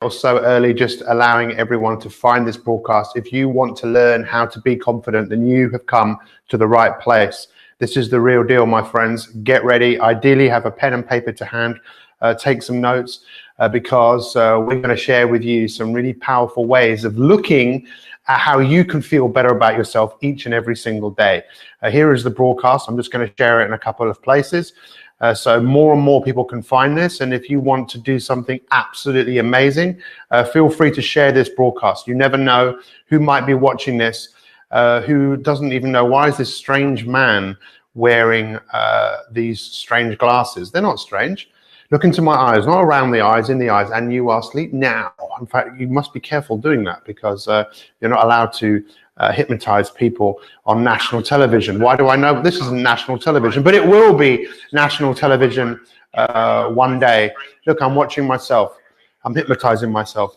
or so early, just allowing everyone to find this broadcast. If you want to learn how to be confident, then you have come to the right place. This is the real deal, my friends. Get ready. Ideally, have a pen and paper to hand. Take some notes because we're going to share with you some really powerful ways of looking at how you can feel better about yourself each and every single day. Here is the broadcast. I'm just going to share it in a couple of places. So more and more people can find this. And if you want to do something absolutely amazing, feel free to share this broadcast. You never know who might be watching this, who doesn't even know, why is this strange man wearing these strange glasses? They're not strange. Look into my eyes, not around the eyes, in the eyes, and you are asleep now. In fact, you must be careful doing that because you're not allowed to hypnotize people on national television. Why do I know? This isn't national television, but it will be national television one day. Look, I'm watching myself. I'm hypnotizing myself.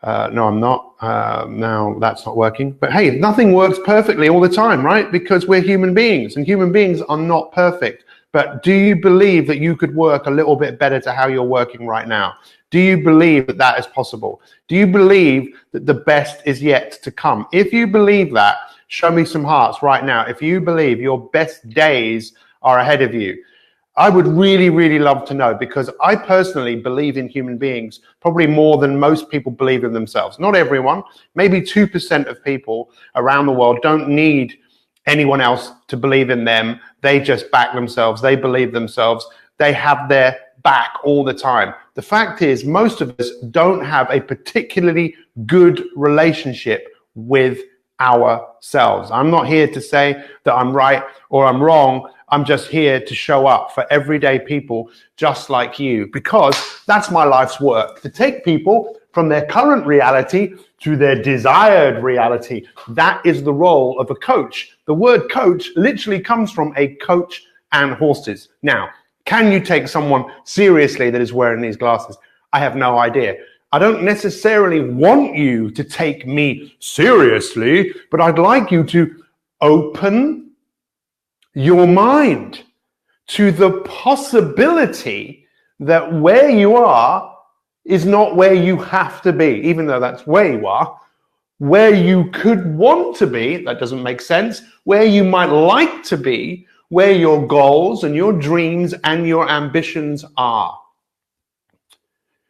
No, I'm not. Now that's not working. But hey, nothing works perfectly all the time, right? Because we're human beings, and human beings are not perfect. But do you believe that you could work a little bit better to how you're working right now? Do you believe that that is possible? Do you believe that the best is yet to come? If you believe that, show me some hearts right now. If you believe your best days are ahead of you, I would really, really love to know, because I personally believe in human beings probably more than most people believe in themselves. Not everyone, maybe 2% of people around the world don't need anyone else to believe in them. They just back themselves. They believe themselves. They have their back all the time. The fact is, most of us don't have a particularly good relationship with ourselves. I'm not here to say that I'm right or I'm wrong. I'm just here to show up for everyday people just like you, because that's my life's work, to take people from their current reality to their desired reality. That is the role of a coach. The word coach literally comes from a coach and horses. Now, can you take someone seriously that is wearing these glasses? I have no idea. I don't necessarily want you to take me seriously, but I'd like you to open your mind to the possibility that where you are is not where you have to be, even though that's where you are. Where you could want to be, that doesn't make sense. Where you might like to be, where your goals and your dreams and your ambitions are.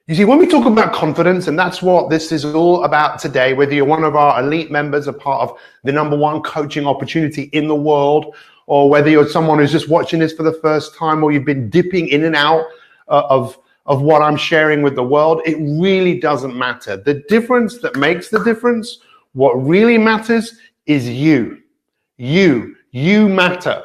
You see, when we talk about confidence, and that's what this is all about today, whether you're one of our elite members, a part of the #1 coaching opportunity in the world, or whether you're someone who's just watching this for the first time, or you've been dipping in and out of what I'm sharing with the world, it really doesn't matter. The difference that makes the difference, what really matters is you. You matter.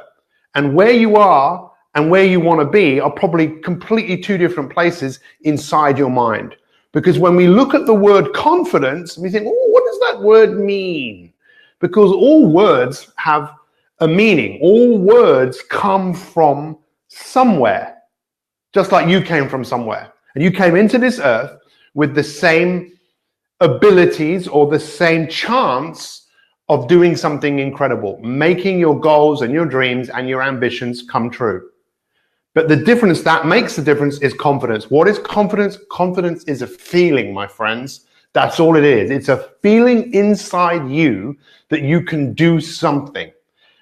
And where you are and where you want to be are probably completely two different places inside your mind. Because when we look at the word confidence, we think, oh, what does that word mean? Because all words have a meaning. All words come from somewhere. Just like you came from somewhere. And you came into this earth with the same abilities or the same chance of doing something incredible, making your goals and your dreams and your ambitions come true. But the difference that makes the difference is confidence. What is confidence? Confidence is a feeling, my friends. That's all it is. It's a feeling inside you that you can do something.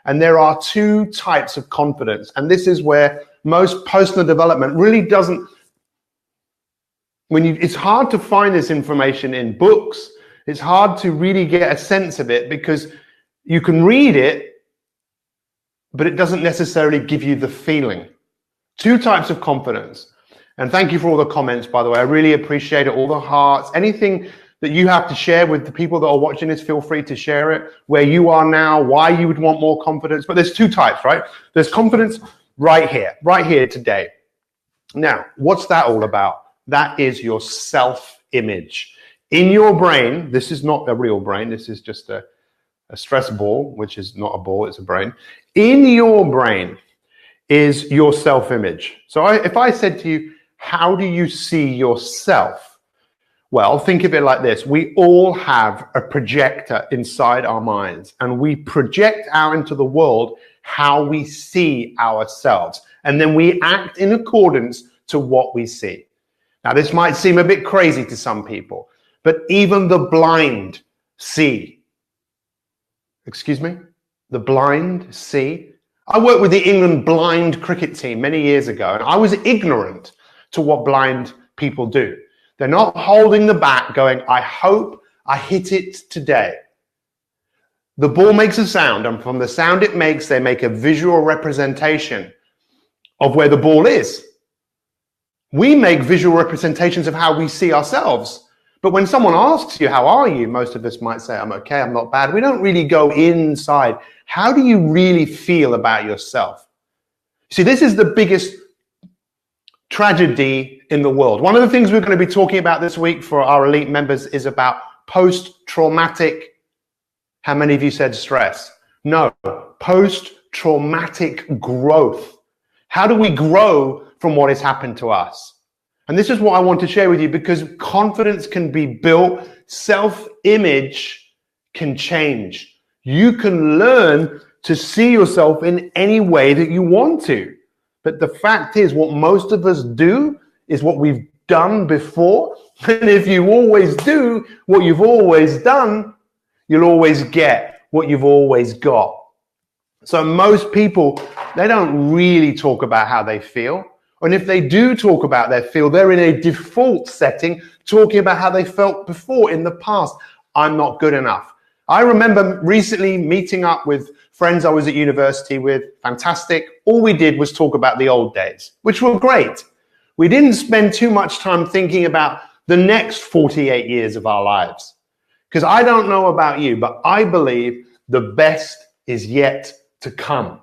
And there are two types of confidence. And this is where most personal development really doesn't, it's hard to find this information in books. It's hard to really get a sense of it because you can read it, but it doesn't necessarily give you the feeling. Two types of confidence. And thank you for all the comments, by the way. I really appreciate it. All the hearts, anything that you have to share with the people that are watching this, feel free to share it. Where you are now, why you would want more confidence. But there's two types, right? There's confidence right here today. Now, what's that all about? That is your self-image. In your brain, this is not a real brain. This is just a stress ball, which is not a ball, it's a brain. In your brain is your self-image. So if I said to you, how do you see yourself? Well, think of it like this. We all have a projector inside our minds, and we project out into the world how we see ourselves. And then we act in accordance to what we see. Now, this might seem a bit crazy to some people, but even the blind see. Excuse me? The blind see. I worked with the England blind cricket team many years ago, and I was ignorant to what blind people do. They're not holding the bat going, I hope I hit it today. The ball makes a sound, and from the sound it makes, they make a visual representation of where the ball is. We make visual representations of how we see ourselves. But when someone asks you, how are you? Most of us might say, I'm okay, I'm not bad. We don't really go inside. How do you really feel about yourself? See, this is the biggest tragedy in the world. One of the things we're going to be talking about this week for our elite members is about post-traumatic, how many of you said stress? No, post-traumatic growth. How do we grow from what has happened to us? And this is what I want to share with you, because confidence can be built, self-image can change. You can learn to see yourself in any way that you want to. But the fact is, what most of us do is what we've done before. And if you always do what you've always done, you'll always get what you've always got. So most people, they don't really talk about how they feel. And if they do talk about their feel, they're in a default setting, talking about how they felt before in the past. I'm not good enough. I remember recently meeting up with friends I was at university with, fantastic. All we did was talk about the old days, which were great. We didn't spend too much time thinking about the next 48 years of our lives. Because I don't know about you, but I believe the best is yet to come.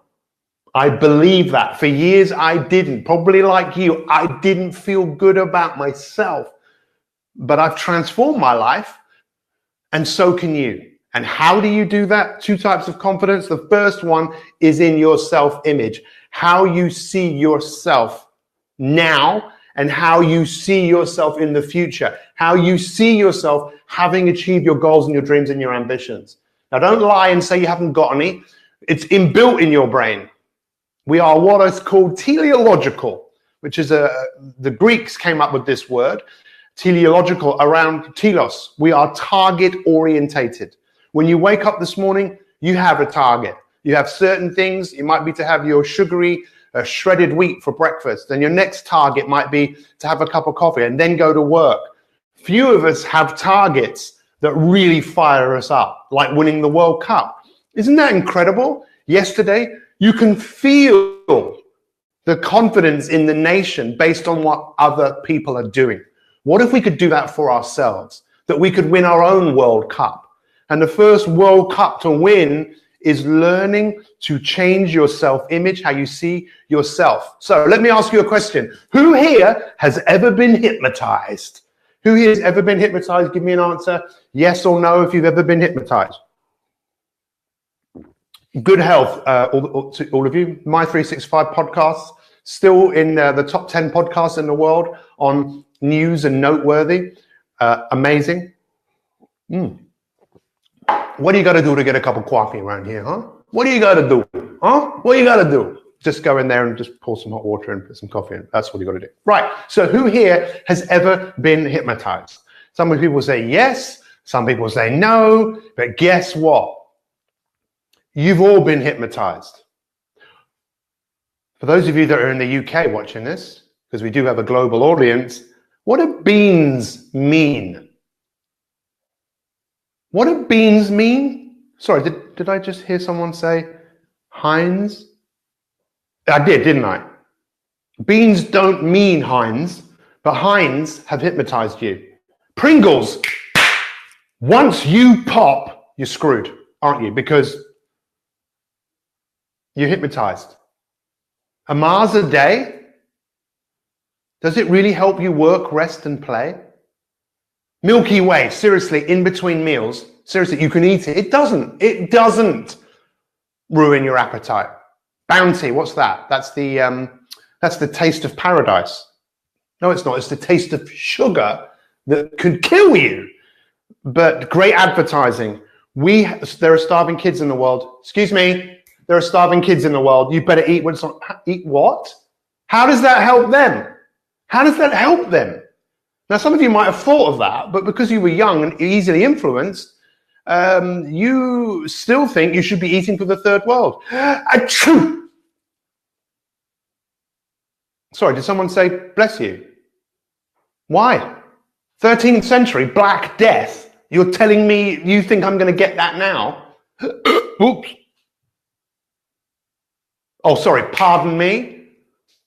I believe that. For years, I didn't. Probably like you, I didn't feel good about myself. But I've transformed my life, and so can you. And how do you do that? Two types of confidence. The first one is in your self-image. How you see yourself now and how you see yourself in the future. How you see yourself having achieved your goals and your dreams and your ambitions. Now, don't lie and say you haven't got any. It's inbuilt in your brain. We are what is called teleological, which is the Greeks came up with this word, teleological, around telos. We are target orientated. When you wake up this morning, you have a target. You have certain things. It might be to have your sugary, shredded wheat for breakfast. Then your next target might be to have a cup of coffee and then go to work. Few of us have targets that really fire us up, like winning the World Cup. Isn't that incredible? Yesterday, you can feel the confidence in the nation based on what other people are doing. What if we could do that for ourselves? That we could win our own World Cup? And the first World Cup to win is learning to change your self-image, how you see yourself. So let me ask you a question. Who here has ever been hypnotized? Who here has ever been hypnotized? Give me an answer. Yes or no if you've ever been hypnotized. Good health, all of you. My 365 podcasts, still in the top 10 podcasts in the world on news and noteworthy. Amazing. What do you got to do to get a cup of coffee around here, huh? What do you got to do, huh? What do you got to do? Just go in there and just pour some hot water and put some coffee in. That's what you got to do. Right. So who here has ever been hypnotized? Some people say yes. Some people say no. But guess what? You've all been hypnotized. For those of you that are in the UK watching this, because we do have a global audience, what do beans mean? What do beans mean? Sorry, did I just hear someone say Heinz? I did, didn't I? Beans don't mean Heinz, but Heinz have hypnotized you. Pringles, once you pop, you're screwed, aren't you? Because you're hypnotized. A Mars a day? Does it really help you work, rest, and play? Milky Way, seriously, in between meals, seriously, you can eat it. It doesn't ruin your appetite. Bounty, what's that? That's the taste of paradise. No, it's not. It's the taste of sugar that could kill you. But great advertising. There are starving kids in the world. Excuse me. There are starving kids in the world. You better eat what's on. Eat what? How does that help them? How does that help them? Now, some of you might have thought of that, but because you were young and easily influenced, you still think you should be eating for the third world. Achoo! Sorry, did someone say, bless you? Why? 13th century, Black Death. You're telling me you think I'm going to get that now? Oops. Oh, sorry, pardon me?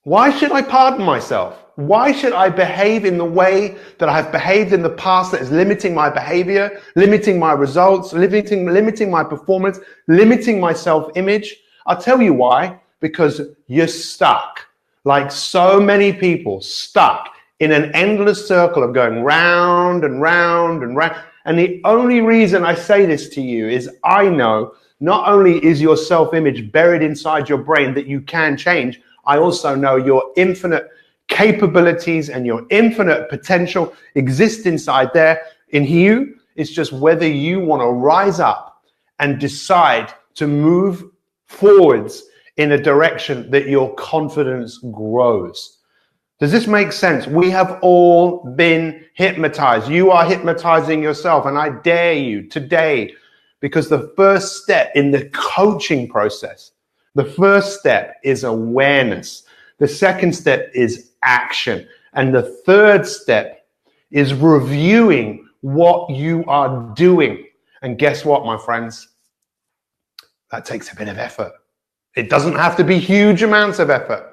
Why should I pardon myself? Why should I behave in the way that I have behaved in the past that is limiting my behavior, limiting my results, limiting my performance, limiting my self-image? I'll tell you why. Because you're stuck, like so many people, stuck in an endless circle of going round and round and round. And the only reason I say this to you is I know not only is your self-image buried inside your brain that you can change, I also know your infinite capabilities and your infinite potential exist inside there in you. It's just whether you want to rise up and decide to move forwards in a direction that your confidence grows. Does this make sense? We have all been hypnotized. You are hypnotizing yourself, and I dare you today, because the first step in the coaching process, the first step is awareness. The second step is action. And the third step is reviewing what you are doing. And guess what, my friends? That takes a bit of effort. It doesn't have to be huge amounts of effort.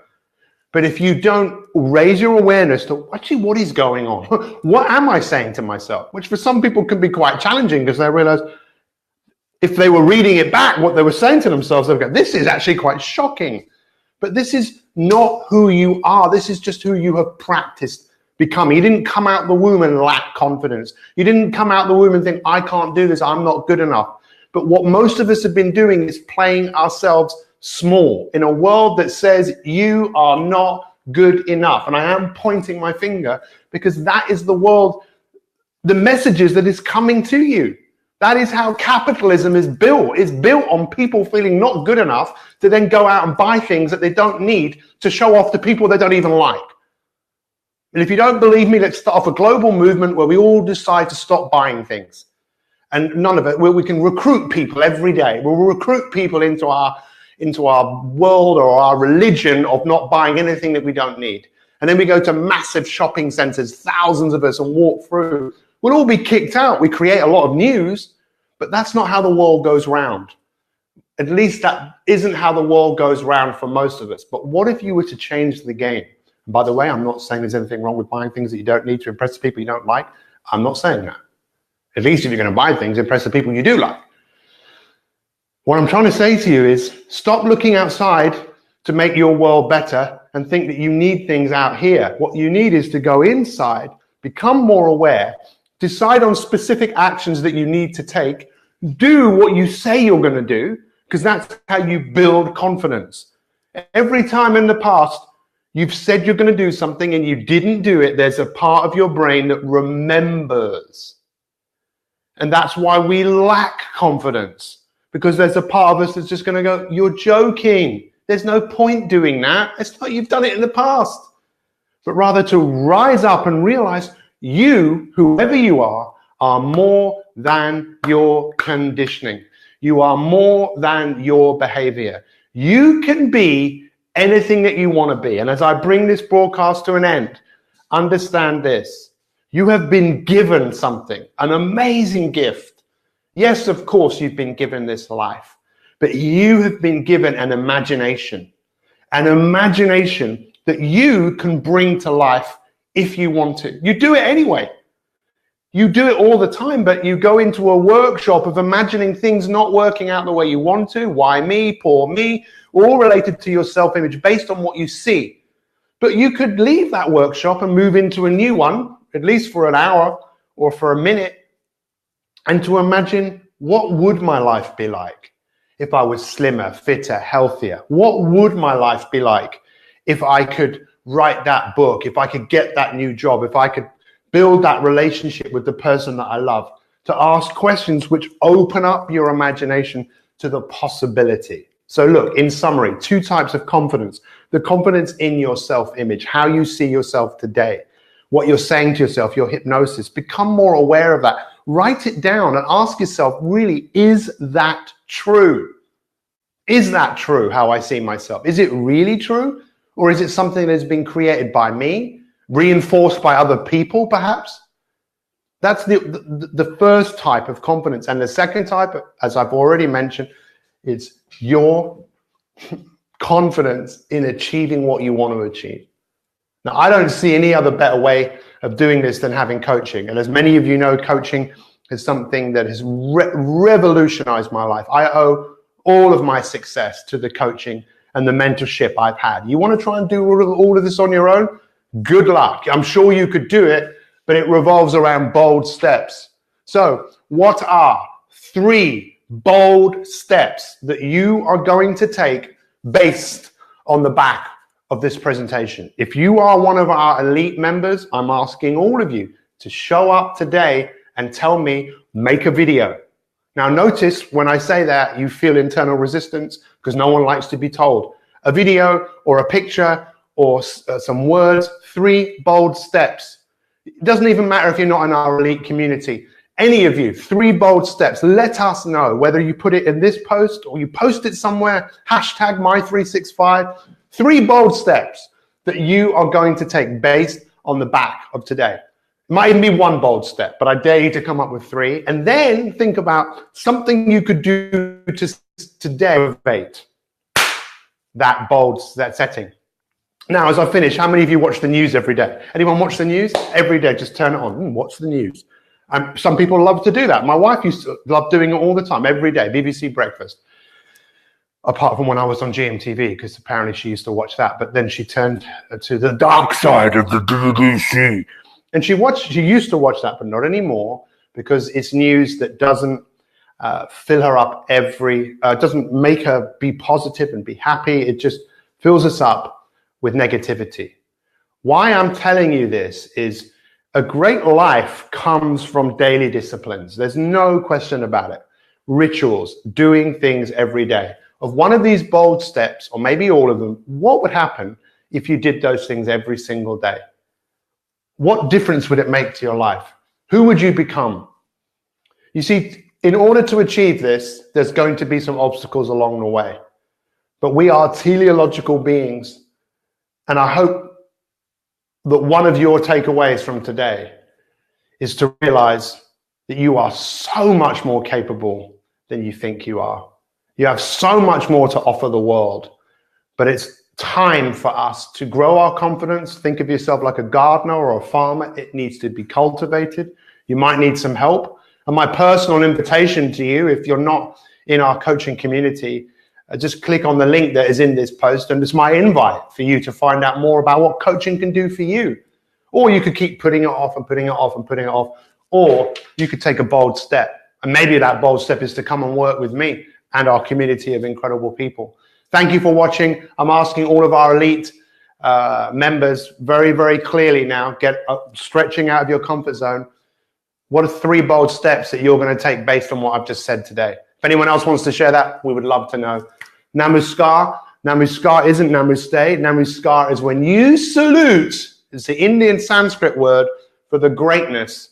But if you don't raise your awareness to actually what is going on, what am I saying to myself, which for some people can be quite challenging because they realize if they were reading it back, what they were saying to themselves, they'd go, this is actually quite shocking. But this is not who you are. This is just who you have practiced becoming. You didn't come out the womb and lack confidence. You didn't come out the womb and think, I can't do this, I'm not good enough. But what most of us have been doing is playing ourselves small in a world that says you are not good enough. And I am pointing my finger because that is the world, the messages that is coming to you. That is how capitalism is built. It's built on people feeling not good enough to then go out and buy things that they don't need to show off to people they don't even like. And if you don't believe me, let's start off a global movement where we all decide to stop buying things. And none of it, where we can recruit people every day. We'll recruit people into our world or our religion of not buying anything that we don't need. And then we go to massive shopping centers, thousands of us, and walk through. We'll all be kicked out. We create a lot of news, but that's not how the world goes round. At least that isn't how the world goes round for most of us. But what if you were to change the game? And by the way, I'm not saying there's anything wrong with buying things that you don't need to impress the people you don't like. I'm not saying that. At least if you're going to buy things, impress the people you do like. What I'm trying to say to you is stop looking outside to make your world better and think that you need things out here. What you need is to go inside, become more aware, decide on specific actions that you need to take, do what you say you're going to do, because that's how you build confidence. Every time in the past you've said you're going to do something and you didn't do it, there's a part of your brain that remembers. And that's why we lack confidence, because there's a part of us that's just going to go, you're joking. There's no point doing that. It's not, you've done it in the past. But rather to rise up and realize you, whoever you are more than your conditioning. You are more than your behavior. You can be anything that you want to be. And as I bring this broadcast to an end, understand this. You have been given something, an amazing gift. Yes, of course, you've been given this life, but you have been given an imagination that you can bring to life if you want to. You do it anyway. You do it all the time, but you go into a workshop of imagining things not working out the way you want to. Why me? Poor me. All related to your self-image based on what you see. But you could leave that workshop and move into a new one, at least for an hour or for a minute, and to imagine, what would my life be like if I was slimmer, fitter, healthier? What would my life be like if I could write that book, if I could get that new job, if I could build that relationship with the person that I love? To ask questions which open up your imagination to the possibility. So look, in summary, 2 types of confidence. The confidence in your self-image, how you see yourself today. what you're saying to yourself, your hypnosis. Become more aware of that. Write it down and ask yourself, really, is that true? Is that true, how I see myself? Is it really true? Or is it something that has been created by me, reinforced by other people, perhaps? That's the first type of confidence. And the second type, as I've already mentioned, is your confidence in achieving what you want to achieve. Now, I don't see any other better way of doing this than having coaching. And as many of you know, coaching is something that has revolutionized my life. I owe all of my success to the coaching and the mentorship I've had. You want to try and do all of this on your own? Good luck. I'm sure you could do it, but it revolves around bold steps. So what are 3 bold steps that you are going to take based on the back of this presentation? If you are one of our elite members, I'm asking all of you to show up today and tell me, make a video. Now notice when I say that, you feel internal resistance because no one likes to be told. A video or a picture or some words, 3 bold steps. It doesn't even matter if you're not in our elite community. Any of you, 3 bold steps. Let us know whether you put it in this post or you post it somewhere, hashtag my365. 3 bold steps that you are going to take based on the back of today. It might even be 1 bold step, but I dare you to come up with 3. And then think about something you could do today to elevate that setting. Now, as I finish, how many of you watch the news every day? Anyone watch the news? Every day, just turn it on, watch the news. Some people love to do that. My wife used to love doing it all the time, every day, BBC Breakfast. Apart from when I was on GMTV, because apparently she used to watch that. But then she turned to the dark side of the BBC. And she used to watch that, but not anymore, because it's news that doesn't fill her up doesn't make her be positive and be happy. It just fills us up with negativity. Why I'm telling you this is a great life comes from daily disciplines. There's no question about it. Rituals, doing things every day. Of one of these bold steps, or maybe all of them, what would happen if you did those things every single day? What difference would it make to your life? Who would you become? You see, in order to achieve this, there's going to be some obstacles along the way. But we are teleological beings. And I hope that one of your takeaways from today is to realize that you are so much more capable than you think you are. You have so much more to offer the world, but it's time for us to grow our confidence. Think of yourself like a gardener or a farmer. It needs to be cultivated. You might need some help. And my personal invitation to you, if you're not in our coaching community, just click on the link that is in this post, and it's my invite for you to find out more about what coaching can do for you. Or you could keep putting it off and putting it off and putting it off, or you could take a bold step. And maybe that bold step is to come and work with me and our community of incredible people. Thank you for watching. I'm asking all of our elite members very, very clearly now, stretching out of your comfort zone. What are 3 bold steps that you're going to take based on what I've just said today? If anyone else wants to share that, we would love to know. Namaskar. Namaskar isn't namaste. Namaskar is when you salute. It's the Indian Sanskrit word for the greatness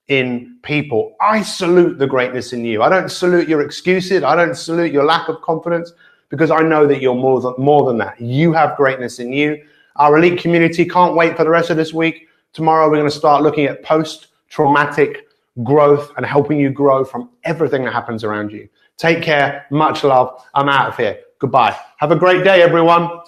in people. I salute the greatness in you. I don't salute your excuses. I don't salute your lack of confidence, because I know that you're more than that. You have greatness in you. Our elite community can't wait for the rest of this week. Tomorrow, we're going to start looking at post-traumatic growth and helping you grow from everything that happens around you. Take care. Much love. I'm out of here. Goodbye. Have a great day, everyone.